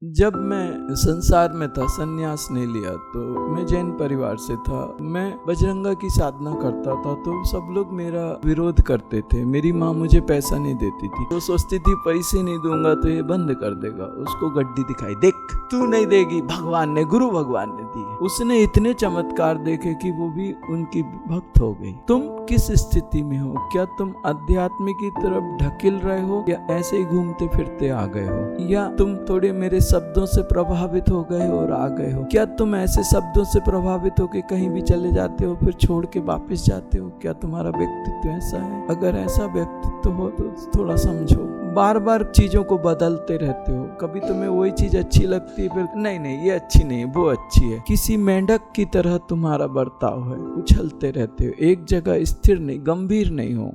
जब मैं संसार में था, संन्यास नहीं लिया, तो मैं जैन परिवार से था। मैं बजरंगा की साधना करता था, तो सब लोग मेरा विरोध करते थे। मेरी माँ मुझे पैसा नहीं देती थी। वो सोचती थी पैसे नहीं दूंगा तो ये बंद कर देगा। उसको गड्डी दिखाई, देख तू नहीं देगी, भगवान ने, गुरु भगवान ने दी। उसने इतने चमत्कार देखे कि वो भी उनकी भक्त हो गई। तुम किस स्थिति में हो? क्या तुम अध्यात्म की तरफ ढकेल रहे हो, या ऐसे ही घूमते फिरते आ गए हो, या तुम थोड़े मेरे शब्दों से प्रभावित हो गए हो और आ गए हो? क्या तुम ऐसे शब्दों से प्रभावित हो कि कहीं भी चले जाते हो फिर छोड़ के वापस जाते हो? क्या तुम्हारा व्यक्तित्व ऐसा है? अगर ऐसा व्यक्तित्व हो तो थोड़ा समझो। बार बार चीजों को बदलते रहते हो। कभी तुम्हें वही चीज अच्छी लगती है, फिर नहीं ये अच्छी नहीं, वो अच्छी है। किसी मेंढक की तरह तुम्हारा बर्ताव है, उछलते रहते हो, एक जगह स्थिर नहीं, गंभीर नहीं हो।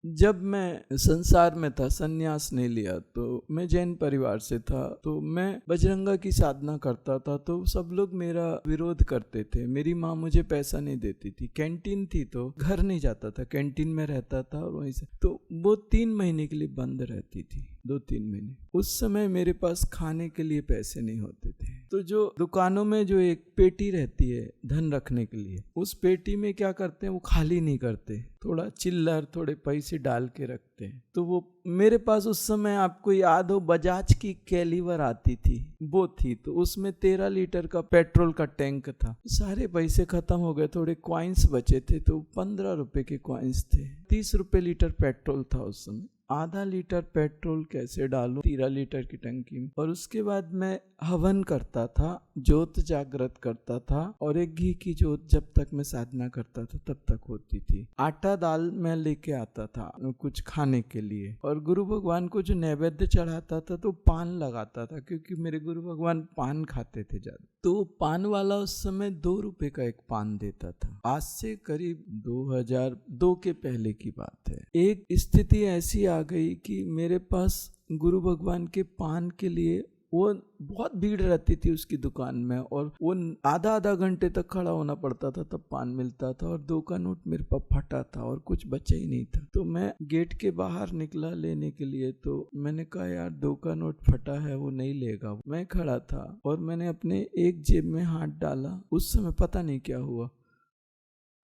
जब मैं संसार में था, संन्यास नहीं लिया, तो मैं जैन परिवार से था। तो मैं बजरंगा की साधना करता था, तो सब लोग मेरा विरोध करते थे। मेरी माँ मुझे पैसा नहीं देती थी। कैंटीन थी तो घर नहीं जाता था, कैंटीन में रहता था, और वहीं से तो वो 3 महीने के लिए बंद रहती थी, 2-3 महीने। उस समय मेरे पास खाने के लिए पैसे नहीं होते थे। तो जो दुकानों में जो एक पेटी रहती है धन रखने के लिए, उस पेटी में क्या करते हैं, वो खाली नहीं करते, थोड़ा चिल्लर, थोड़े पैसे डाल के रखते हैं। तो वो मेरे पास उस समय, आपको याद हो, बजाज की कैलिवर आती थी, वो थी। तो उसमें 13 लीटर का पेट्रोल का टैंक था। सारे पैसे खत्म हो गए, थोड़े कॉइन्स बचे थे, तो 15 रुपए के कॉइन्स थे। 30 रुपए लीटर पेट्रोल था उस समय। आधा लीटर पेट्रोल कैसे डालूं 13 लीटर की टंकी में? और उसके बाद मैं हवन करता था, ज्योत जागृत करता था, और एक घी की ज्योत जब तक मैं साधना करता था तब तक होती थी। आटा दाल मैं लेके आता था कुछ खाने के लिए, और गुरु भगवान को जो नैवेद्य चढ़ाता था तो पान लगाता था, क्योंकि मेरे गुरु भगवान पान खाते थे ज्यादा। तो पान वाला उस समय 2 रुपए का एक पान देता था। आज से करीब 2002 के पहले की बात है। एक स्थिति ऐसी आ गई कि मेरे पास गुरु भगवान के पान के लिए, वो बहुत भीड़ रहती थी उसकी दुकान में, और वो आधा घंटे तक खड़ा होना पड़ता था तब पान मिलता था, और 2 का नोट मेरे पास फटा था और कुछ बचा ही नहीं था। तो मैं गेट के बाहर निकला लेने के लिए, तो मैंने कहा यार 2 का नोट फटा है, वो नहीं लेगा। मैं खड़ा था और मैंने अपने एक जेब में हाथ डाला। उस समय पता नहीं क्या हुआ,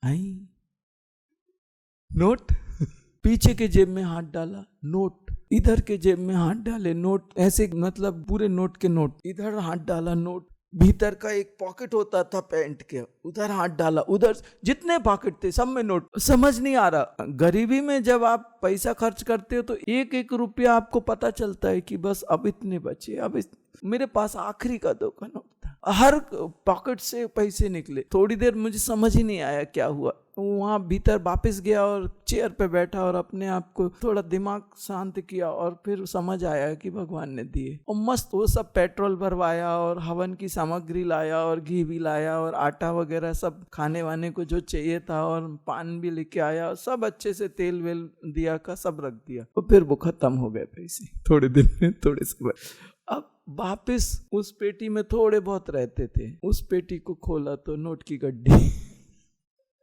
आई नोट पीछे के जेब में हाथ डाला, नोट इधर के जेब में हाथ डाले, नोट ऐसे, मतलब पूरे नोट के नोट, इधर हाथ डाला, नोट भीतर का एक पॉकेट होता था पैंट के, उधर हाथ डाला, उधर जितने पॉकेट थे सब में नोट। समझ नहीं आ रहा। गरीबी में जब आप पैसा खर्च करते हो तो एक एक रुपया आपको पता चलता है कि बस अब इतने बचे, मेरे पास आखिरी का 2 का नोट था। हर पॉकेट से पैसे निकले। थोड़ी देर मुझे समझ ही नहीं आया क्या हुआ। वहां भीतर वापस गया और चेयर पे बैठा और अपने आप को थोड़ा दिमाग शांत किया, और फिर समझ आया कि भगवान ने दिए। और मस्त वो सब पेट्रोल भरवाया, और हवन की सामग्री लाया, और घी भी लाया, और आटा वगैरह सब खाने वाने को जो चाहिए था, और पान भी लेके आया, और सब अच्छे से तेल वेल दिया का सब रख दिया। और फिर वो खत्म हो गए पैसे थोड़े दिन में, थोड़े समय। अब वापस उस पेटी में थोड़े बहुत रहते थे। उस पेटी को खोला तो नोट की गड्डी।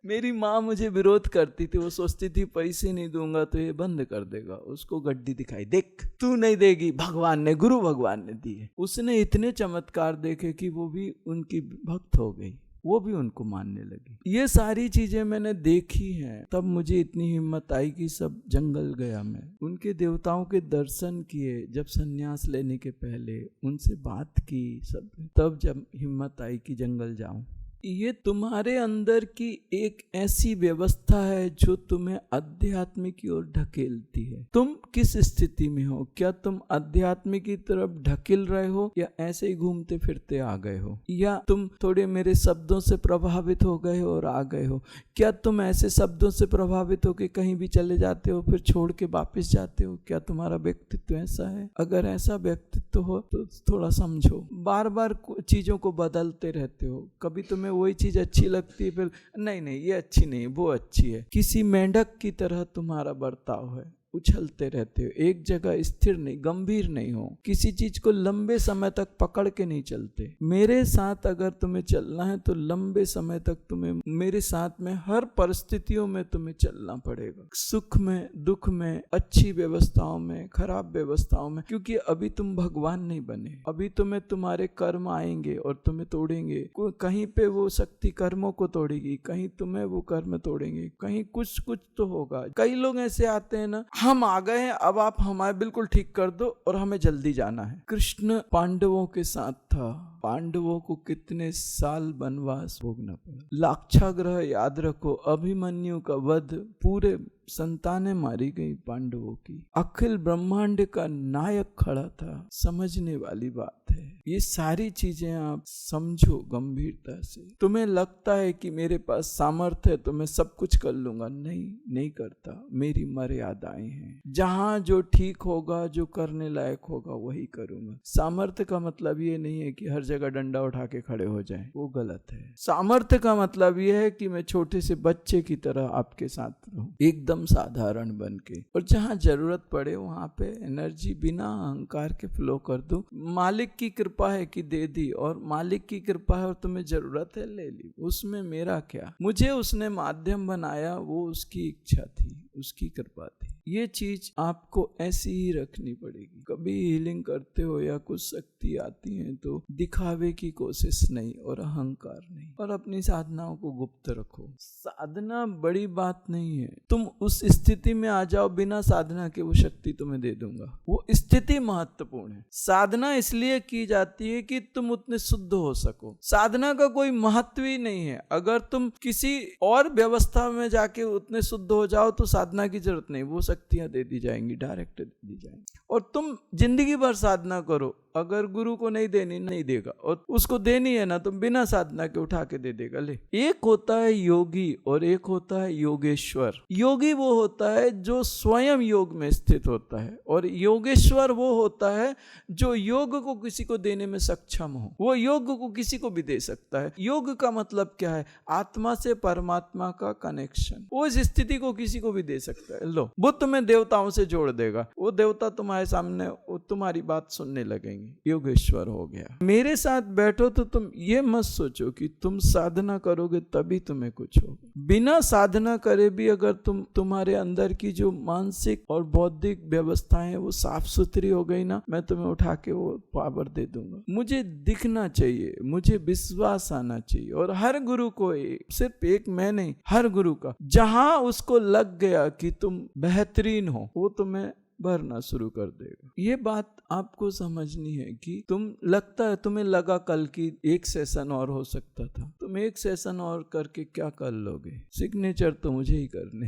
मेरी माँ मुझे विरोध करती थी। वो सोचती थी पैसे नहीं दूंगा तो ये बंद कर देगा। उसको गड्डी दिखाई, देख तू नहीं देगी, भगवान ने, गुरु भगवान ने दी है। उसने इतने चमत्कार देखे कि वो भी उनकी भक्त हो गई, वो भी उनको मानने लगी। ये सारी चीजें मैंने देखी हैं। तब मुझे इतनी हिम्मत आई कि सब जंगल गया। मैं उनके देवताओं के दर्शन किए, जब संन्यास लेने के पहले उनसे बात की सब, तब जब हिम्मत आई कि जंगल जाऊं। ये तुम्हारे अंदर की एक ऐसी व्यवस्था है जो तुम्हें अध्यात्म की ओर ढकेलती है। तुम किस स्थिति में हो? क्या तुम अध्यात्म की तरफ ढकेल रहे हो, या ऐसे ही घूमते फिरते आ गए हो, या तुम थोड़े मेरे शब्दों से प्रभावित हो गए हो और आ गए हो? क्या तुम ऐसे शब्दों से प्रभावित हो कि कहीं भी चले जाते हो फिर छोड़ के वापस जाते हो? क्या तुम्हारा व्यक्तित्व ऐसा है? अगर ऐसा व्यक्तित्व हो तो थोड़ा समझो। बार बार चीजों को बदलते रहते हो। कभी तुम्हें वही चीज अच्छी लगती है, फिर नहीं ये अच्छी नहीं, वो अच्छी है। किसी मेंढक की तरह तुम्हारा बर्ताव है, उछलते रहते हो, एक जगह स्थिर नहीं, गंभीर नहीं हो, किसी चीज को लंबे समय तक पकड़ के नहीं चलते। मेरे साथ अगर तुम्हें चलना है तो लंबे समय तक तुम्हें मेरे साथ में हर परिस्थितियों में तुम्हें चलना पड़ेगा, सुख में, दुख में, अच्छी व्यवस्थाओं में, खराब व्यवस्थाओं में, क्योंकि अभी तुम भगवान नहीं बने। अभी तुम्हें तुम्हारे कर्म आएंगे और तुम्हें तोड़ेंगे। कहीं पे वो शक्ति कर्मों को तोड़ेगी, कहीं तुम्हें वो कर्म तोड़ेंगे, कहीं कुछ तो होगा। कई लोग ऐसे आते हैं ना, हम आ गए हैं, अब आप हमारे बिल्कुल ठीक कर दो और हमें जल्दी जाना है। कृष्ण पांडवों के साथ था, पांडवों को कितने साल वनवास भोगना पड़ा। लाक्षागृह याद रखो, अभिमन्यु का वध, पूरे संतानें मारी गई पांडवों की। अखिल ब्रह्मांड का नायक खड़ा था। समझने वाली बात है, ये सारी चीजें आप समझो गंभीरता से। तुम्हें लगता है कि मेरे पास सामर्थ्य है तो मैं सब कुछ कर लूंगा, नहीं करता। मेरी मर्यादाएं हैं, जहां जो ठीक होगा, जो करने लायक होगा वही करूंगा। सामर्थ्य का मतलब ये नहीं है कि हर जगह डंडा उठा के खड़े हो जाए, वो गलत है। सामर्थ्य का मतलब ये है कि मैं छोटे से बच्चे की तरह आपके साथ रहूं, एकदम साधारण बन के, और जहां जरूरत पड़े वहां पे एनर्जी बिना अहंकार के फ्लो कर दूं। मालिक की कृपा है कि दे दी, और मालिक की कृपा है और तुम्हें जरूरत है ले ली, उसमें मेरा क्या। मुझे उसने माध्यम बनाया, वो उसकी इच्छा थी, उसकी कृपा थी। ये चीज आपको ऐसी ही रखनी पड़ेगी। कभी हीलिंग करते हो या कुछ शक्ति आती है तो दिखावे की कोशिश नहीं और अहंकार नहीं, और अपनी साधनाओं को गुप्त रखो। साधना बड़ी बात नहीं है, तुम उस स्थिति में आ जाओ, बिना साधना के वो शक्ति तुम्हें दे दूंगा। वो स्थिति महत्वपूर्ण है। साधना इसलिए की जाती है कि तुम उतने शुद्ध हो सको। साधना का कोई महत्व ही नहीं है। अगर तुम किसी और व्यवस्था में जाके उतने शुद्ध हो जाओ तो साधना की जरूरत नहीं, वो शक्तियां दे दी जाएंगी, डायरेक्ट दे दी जाएंगी। और तुम जिंदगी भर साधना करो, अगर गुरु को नहीं देनी, नहीं देगा, और उसको देनी है ना, तुम बिना साधना के उठा के दे देगा। ले, एक होता है योगी और एक होता है योगेश्वर। योगी वो होता है जो स्वयं योग में स्थित होता है, और योगेश्वर वो होता है जो योग को किसी को देने में सक्षम हो। वो योग को किसी को भी दे सकता है। योग का मतलब क्या है? आत्मा से परमात्मा का कनेक्शन। वो इस स्थिति को किसी को भी दे सकता है। लो, वो तुम्हें देवताओं से जोड़ देगा, वो देवता तुम्हारे सामने तुम्हारी बात सुनने लगेंगे। योगेश्वर हो गया। मेरे साथ बैठो तो तुम ये मत सोचो कि तुम साधना करोगे तभी तुम्हें कुछ होगा। बिना साधना करे भी अगर तुम्हारे अंदर की जो मानसिक और बौद्धिक व्यवस्थाएं वो साफ सुथरी हो गई ना, मैं तुम्हें उठा के वो पावर दे दूंगा। मुझे दिखना चाहिए, मुझे विश्वास आना चाहिए। और हर गुरु को, सिर्फ एक मैं नहीं, हर गुरु का, जहां उसको लग गया कि तुम बेहतरीन हो, वो तुम्हें भरना शुरू कर देगा। ये बात आपको समझनी है कि तुम्हें लगा कल की एक सेशन और हो सकता था, तुम एक सेशन और करके क्या कर लोगे? सिग्नेचर तो मुझे ही करने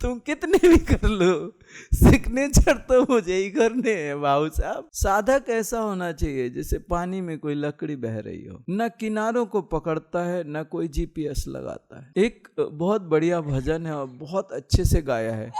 तुम कितने भी कर लो, सिग्नेचर तो मुझे ही करने हैं बाबू साहब। साधक ऐसा होना चाहिए जैसे पानी में कोई लकड़ी बह रही हो, न किनारों को पकड़ता है न कोई GPS लगाता है। एक बहुत बढ़िया भजन है और बहुत अच्छे से गाया है,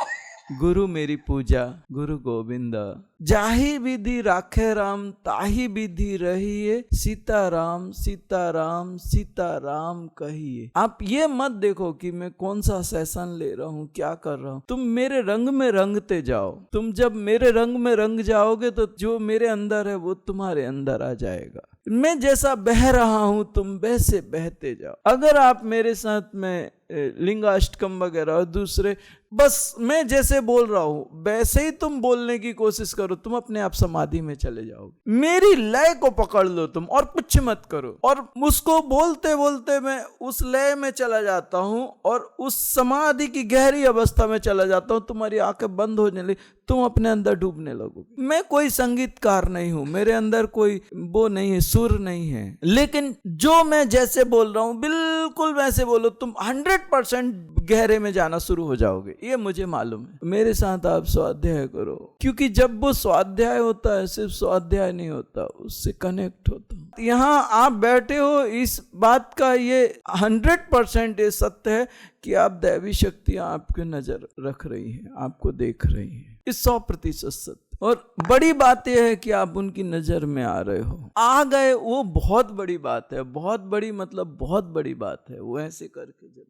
गुरु मेरी पूजा गुरु गोविंद, जाही विधि राखे राम ताही विधि रहिए, सीताराम सीताराम सीताराम कहिए। आप ये मत देखो कि मैं कौन सा सेशन ले रहा हूँ, क्या कर रहा हूँ। तुम मेरे रंग में रंगते जाओ। तुम जब मेरे रंग में रंग जाओगे तो जो मेरे अंदर है वो तुम्हारे अंदर आ जाएगा। मैं जैसा बह रहा हूं तुम वैसे बहते जाओ। अगर आप मेरे साथ में लिंगाष्टकम वगैरह और दूसरे, बस मैं जैसे बोल रहा हूं वैसे ही तुम बोलने की कोशिश करो, तुम अपने आप समाधि में चले जाओगे। मेरी लय को पकड़ लो तुम और कुछ मत करो, और उसको बोलते बोलते मैं उस लय में चला जाता हूं और उस समाधि की गहरी अवस्था में चला जाता हूं। तुम्हारी आंखें बंद होने लगी, तुम अपने अंदर डूबने लगोगे। मैं कोई संगीतकार नहीं हूं, मेरे अंदर कोई वो नहीं है, सुर नहीं है, लेकिन जो मैं जैसे बोल रहा हूं बिल्कुल वैसे बोलो, तुम 100% गहरे में जाना शुरू हो जाओगे। ये मुझे मालूम है। मेरे साथ आप स्वाध्याय करो, क्योंकि जब वो स्वाध्याय होता है सिर्फ स्वाध्याय नहीं होता, उससे कनेक्ट होता है। यहाँ आप बैठे हो, इस बात का ये 100% ये सत्य है कि आप दैवी शक्तियां आपके नजर रख रही हैं, आपको देख रही हैं। इस 100% सत्य। और बड़ी बात यह है कि आप उनकी नजर में आ रहे हो, आ गए, वो बहुत बड़ी बात है। बहुत बड़ी मतलब बहुत बड़ी बात है। वो ऐसे करके जब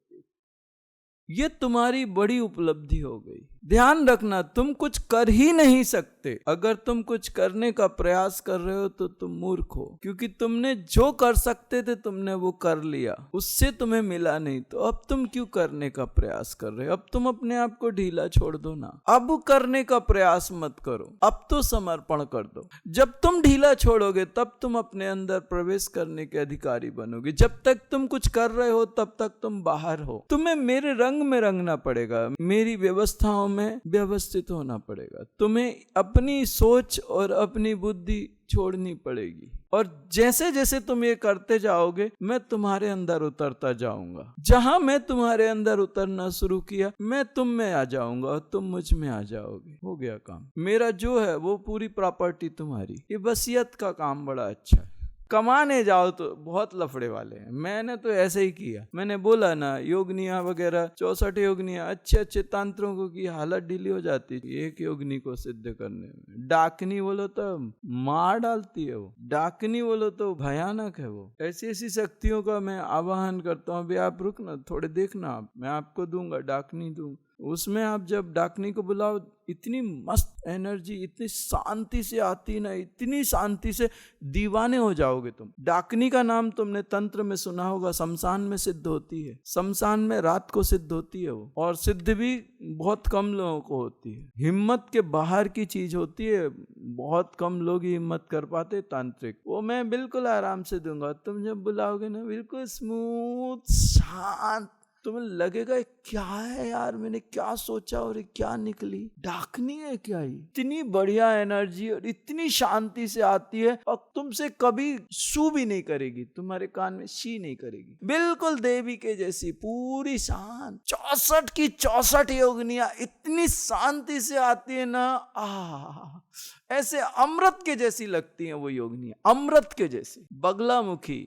ये तुम्हारी बड़ी उपलब्धि हो गई। ध्यान रखना, तुम कुछ कर ही नहीं सकते। अगर तुम कुछ करने का प्रयास कर रहे हो तो तुम मूर्ख हो, क्योंकि तुमने जो कर सकते थे तुमने वो कर लिया, उससे तुम्हें मिला नहीं, तो अब तुम क्यों करने का प्रयास कर रहे हो? अब तुम अपने आप को ढीला छोड़ दो ना, अब करने का प्रयास मत करो, अब तो समर्पण कर दो। जब तुम ढीला छोड़ोगे तब तुम अपने अंदर प्रवेश करने के अधिकारी बनोगे। जब तक तुम कुछ कर रहे हो तब तक तुम बाहर हो। तुम्हें मेरे रंग में रंगना पड़ेगा, मेरी व्यवस्थाओं में व्यवस्थित होना पड़ेगा। तुम्हें अपनी सोच और अपनी बुद्धि छोड़नी पड़ेगी, और जैसे जैसे तुम ये करते जाओगे मैं तुम्हारे अंदर उतरता जाऊंगा। जहां मैं तुम्हारे अंदर उतरना शुरू किया मैं तुम में आ जाऊंगा और तुम मुझ में आ जाओगे। हो गया काम। मेरा जो है वो पूरी प्रॉपर्टी तुम्हारी। ये वसीयत का काम बड़ा अच्छा है। कमाने जाओ तो बहुत लफड़े वाले हैं। मैंने तो ऐसे ही किया। मैंने बोला ना, योगनिया वगैरह 64 योगनिया अच्छे अच्छे तंत्रों की हालत ढीली हो जाती थी एक योगनी को सिद्ध करने में। डाकनी बोलो तो मार डालती है वो, डाकनी बोलो तो भयानक है वो। ऐसी ऐसी शक्तियों का मैं आवाहन करता हूँ। अभी आप रुकना, थोड़े देखना, आप मैं आपको दूंगा, डाकनी दूं। उसमें आप जब डाकनी को बुलाओ इतनी मस्त एनर्जी, इतनी शांति से आती ना, इतनी शांति से दीवाने हो जाओगे तुम। डाकनी का नाम तुमने तंत्र में सुना होगा, शमशान में सिद्ध होती है, शमशान में रात को सिद्ध होती है वो, और सिद्ध भी बहुत कम लोगों को होती है। हिम्मत के बाहर की चीज होती है, बहुत कम लोग ही हिम्मत कर पाते तांत्रिक। वो मैं बिल्कुल आराम से दूंगा। तुम जब बुलाओगे ना बिल्कुल स्मूथ शांत, तुम्हें लगेगा क्या है यार, मैंने क्या सोचा और क्या निकली डाकनी है क्या। ही इतनी बढ़िया एनर्जी और इतनी शांति से आती है, और तुमसे कभी सू भी नहीं करेगी, तुम्हारे कान में शी नहीं करेगी। बिल्कुल देवी के जैसी पूरी शांत। 64 की 64 योगनिया इतनी शांति से आती है ना, ऐसे अमृत के जैसी लगती है वो योगनिया, अमृत के जैसी। बगलामुखी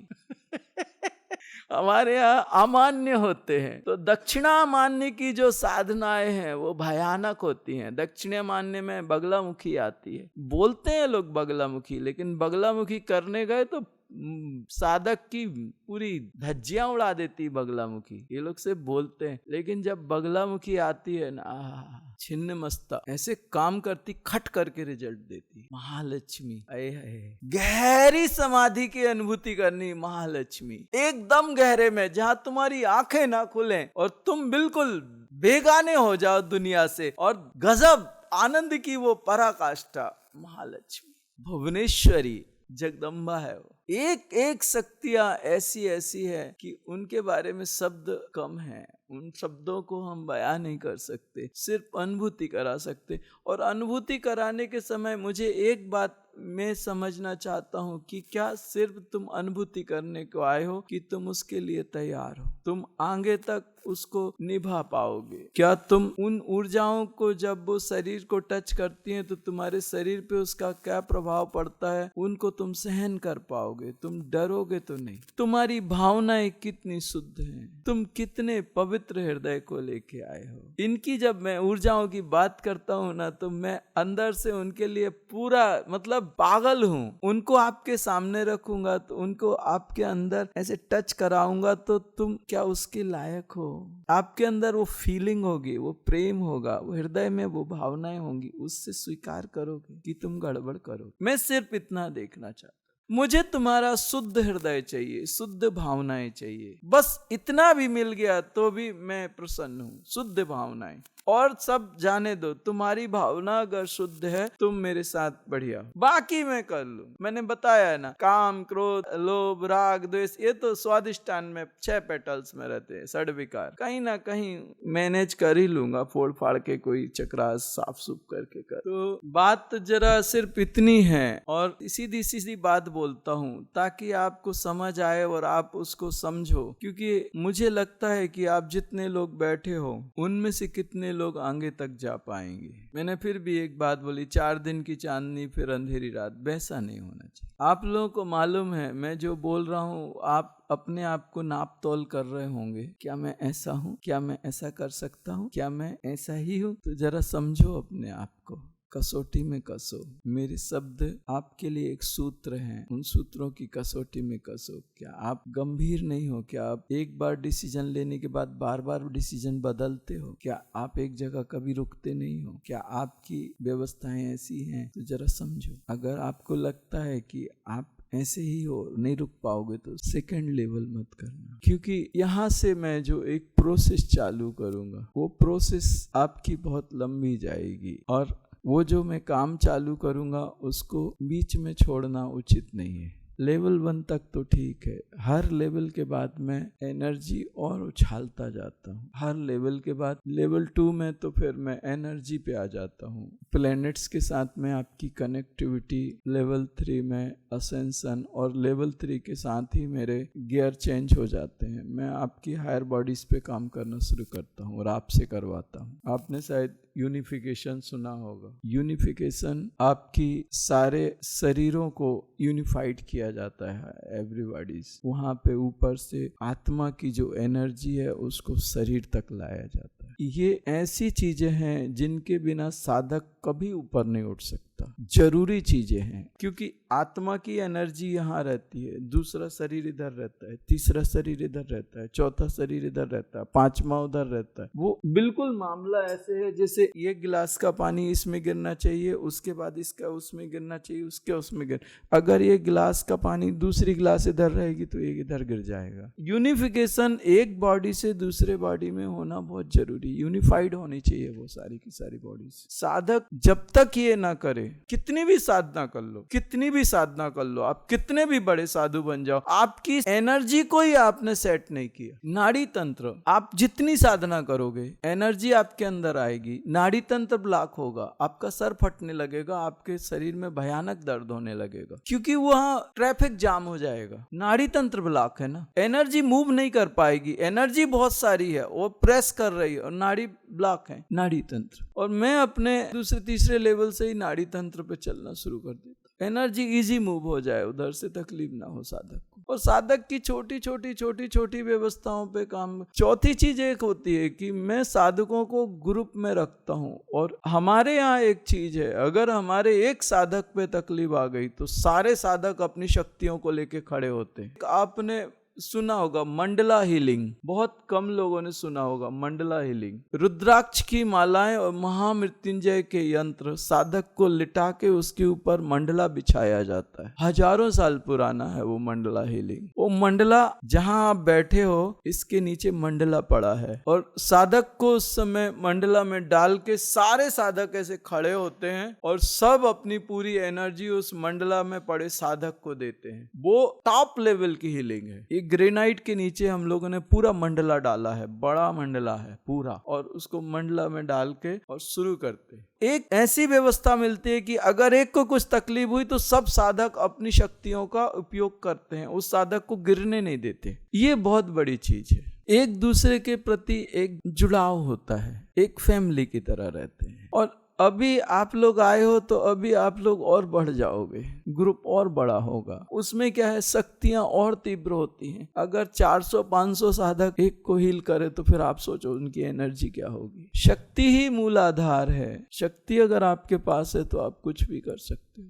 हमारे यहाँ अमान्य होते हैं, तो दक्षिणा मानने की जो साधनाएं हैं वो भयानक होती हैं। दक्षिणा मानने में बगलामुखी आती है। बोलते हैं लोग बगलामुखी, लेकिन बगलामुखी करने गए तो साधक की पूरी धज्जियां उड़ा देती बगलामुखी। ये लोग से बोलते हैं, लेकिन जब बगलामुखी आती है ना, छिन्न मस्ता ऐसे काम करती, खट करके रिजल्ट देती। महालक्ष्मी, गहरी समाधि की अनुभूति करनी महालक्ष्मी, एकदम गहरे में, जहां तुम्हारी आंखें ना खुलें और तुम बिल्कुल बेगाने हो जाओ दुनिया से, और गजब आनंद की वो पराकाष्ठा महालक्ष्मी। भुवनेश्वरी जगदम्बा है वो। एक एक शक्तियां ऐसी ऐसी है कि उनके बारे में शब्द कम है। उन शब्दों को हम बयां नहीं कर सकते, सिर्फ अनुभूति करा सकते। और अनुभूति कराने के समय मुझे एक बात मैं समझना चाहता हूं कि क्या सिर्फ तुम अनुभूति करने को आए हो कि तुम उसके लिए तैयार हो? तुम आगे तक उसको निभा पाओगे? क्या तुम उन ऊर्जाओं को जब वो शरीर को टच करती हैं तो तुम्हारे शरीर पे उसका क्या प्रभाव पड़ता है, उनको तुम सहन कर पाओगे? तुम डरोगे तो नहीं। तुम्हारी भावनाएं कितनी शुद्ध हैं, तुम कितने पवित्र हृदय को लेके आए हो। इनकी जब मैं ऊर्जाओं की बात करता हूँ ना, तो मैं अंदर से उनके लिए पूरा मतलब पागल हूँ। उनको आपके सामने रखूंगा तो उनको आपके अंदर ऐसे टच कराऊंगा तो तुम क्या उसके लायक हो? आपके अंदर वो फीलिंग होगी, वो प्रेम होगा, वो हृदय में वो भावनाएं होंगी, उससे स्वीकार करोगे कि तुम गड़बड़ करोगे? मैं सिर्फ इतना देखना चाहता हूं। मुझे तुम्हारा शुद्ध हृदय चाहिए, शुद्ध भावनाएं चाहिए। बस इतना भी मिल गया तो भी मैं प्रसन्न हूं। शुद्ध भावनाएं, और सब जाने दो। तुम्हारी भावना अगर शुद्ध है तुम मेरे साथ बढ़िया, बाकी मैं कर लूं। मैंने बताया है ना, काम, क्रोध, लोभ, राग, द्वेष, ये तो स्वादिष्टान में 6 पेटल्स में रहते हैं, षड्विकार। कहीं ना कहीं मैनेज कर ही लूंगा, फोड़ फाड़ के कोई चक्रास साफ सुफ करके कर। तो बात जरा सिर्फ इतनी है, और सीधी सीधी बात बोलता हूँ ताकि आपको समझ आए और आप उसको समझो। क्योंकि मुझे लगता है कि आप जितने लोग बैठे हो उनमें से कितने लोग आगे तक जा पाएंगे। मैंने फिर भी एक बात बोली, 4 दिन की चांदनी फिर अंधेरी रात, वैसा नहीं होना चाहिए। आप लोगों को मालूम है मैं जो बोल रहा हूँ, आप अपने आप को नाप तोल कर रहे होंगे, क्या मैं ऐसा हूँ, क्या मैं ऐसा कर सकता हूँ, क्या मैं ऐसा ही हूँ? तो जरा समझो अपने आप को, कसौटी में कसो। मेरे शब्द आपके लिए एक सूत्र हैं, उन सूत्रों की कसौटी में कसो। क्या आप गंभीर नहीं हो? क्या आप एक बार डिसीजन लेने के बाद बार बार डिसीजन बदलते हो? क्या आप एक जगह कभी रुकते नहीं हो? क्या आपकी व्यवस्थाएं ऐसी हैं? तो जरा समझो। अगर आपको लगता है कि आप ऐसे ही हो, नहीं रुक पाओगे, तो सेकंड लेवल मत करना, क्योंकि यहाँ से मैं जो एक प्रोसेस चालू करूँगा वो प्रोसेस आपकी बहुत लंबी जाएगी, और वो जो मैं काम चालू करूँगा उसको बीच में छोड़ना उचित नहीं है। लेवल 1 तक तो ठीक है, हर लेवल के बाद मैं एनर्जी और उछालता जाता हूँ। हर लेवल के बाद लेवल 2 में तो फिर मैं एनर्जी पे आ जाता हूँ। प्लैनेट्स के साथ में आपकी कनेक्टिविटी, लेवल 3 में असेंशन, और लेवल 3 के साथ ही मेरे गियर चेंज हो जाते हैं। मैं आपकी हायर बॉडीज पे काम करना शुरू करता हूँ और आपसे करवाता हूँ। आपने शायद यूनिफिकेशन सुना होगा। यूनिफिकेशन आपकी सारे शरीरों को यूनिफाइड किया जाता है, एवरीबॉडीज। वहाँ पे ऊपर से आत्मा की जो एनर्जी है उसको शरीर तक लाया जाता है। ये ऐसी चीजें हैं जिनके बिना साधक कभी ऊपर नहीं उठ सकता। जरूरी चीजें हैं, क्योंकि आत्मा की एनर्जी यहाँ रहती है, दूसरा शरीर इधर रहता है, तीसरा शरीर इधर रहता है, चौथा शरीर इधर रहता है, पांचवा उधर रहता है। वो बिल्कुल मामला ऐसे है जैसे ये गिलास का पानी इसमें गिरना चाहिए, उसके बाद इसका उसमें गिरना चाहिए, उसके उसमें गिर। अगर ये गिलास का पानी दूसरी गिलास इधर रहेगी तो एक इधर गिर जाएगा। यूनिफिकेशन एक बॉडी से दूसरे बॉडी में होना बहुत जरूरी, यूनिफाइड होनी चाहिए वो सारी की सारी बॉडीज। साधक जब तक ये ना करे, कितनी भी साधना कर लो, कितनी भी साधना कर लो, आप कितने भी बड़े साधु बन जाओ, आपकी एनर्जी को ही आपने सेट नहीं किया। नाड़ी तंत्र, आप जितनी साधना करोगे एनर्जी आपके अंदर आएगी, नाड़ी तंत्र ब्लॉक होगा, आपका सर फटने लगेगा, आपके शरीर में भयानक दर्द होने लगेगा, क्योंकि वहां ट्रैफिक जाम हो जाएगा। नाड़ी तंत्र ब्लॉक है ना, एनर्जी मूव नहीं कर पाएगी। एनर्जी बहुत सारी है, वो प्रेस कर रही है और नाड़ी ब्लॉक है, नाड़ी तंत्र। और मैं अपने दूसरे तीसरे लेवल से ही नाड़ी तंत्र पे चलना शुरू कर देता। एनर्जी इजी मूव हो जाए, उधर से तकलीफ ना हो साधक को। और साधक की छोटी छोटी व्यवस्थाओं पे काम। चौथी चीज एक होती है कि मैं साधकों को ग्रुप में रखता हूँ, और हमारे यहाँ एक चीज है, अगर हमारे एक साधक पे तकलीफ आ गई तो सारे साधक अपनी शक्तियों को लेके खड़े होते हैं। आपने सुना होगा मंडला हीलिंग, बहुत कम लोगों ने सुना होगा मंडला हीलिंग। रुद्राक्ष की मालाएं और महामृत्युंजय के यंत्र, साधक को लिटा के उसके ऊपर मंडला बिछाया जाता है। हजारों साल पुराना है वो मंडला हीलिंग। वो मंडला जहां आप बैठे हो इसके नीचे मंडला पड़ा है, और साधक को उस समय मंडला में डाल के सारे साधक ऐसे खड़े होते हैं और सब अपनी पूरी एनर्जी उस मंडला में पड़े साधक को देते हैं। वो टॉप लेवल की हीलिंग है। ग्रेनाइट के नीचे हम लोगों ने पूरा मंडला डाला है, बड़ा मंडला है पूरा, और उसको मंडला में डाल के और शुरू करते। एक ऐसी व्यवस्था मिलती है कि अगर एक को कुछ तकलीफ हुई तो सब साधक अपनी शक्तियों का उपयोग करते हैं, उस साधक को गिरने नहीं देते। ये बहुत बड़ी चीज है। एक दूसरे के प्रति एक जुड़ाव होता है, एक फैमिली की तरह रहते हैं। और अभी आप लोग आए हो तो अभी आप लोग और बढ़ जाओगे, ग्रुप और बड़ा होगा। उसमें क्या है, शक्तियां और तीव्र होती हैं। अगर 400-500 साधक एक को हील करे तो फिर आप सोचो उनकी एनर्जी क्या होगी। शक्ति ही मूल आधार है। शक्ति अगर आपके पास है तो आप कुछ भी कर सकते हो।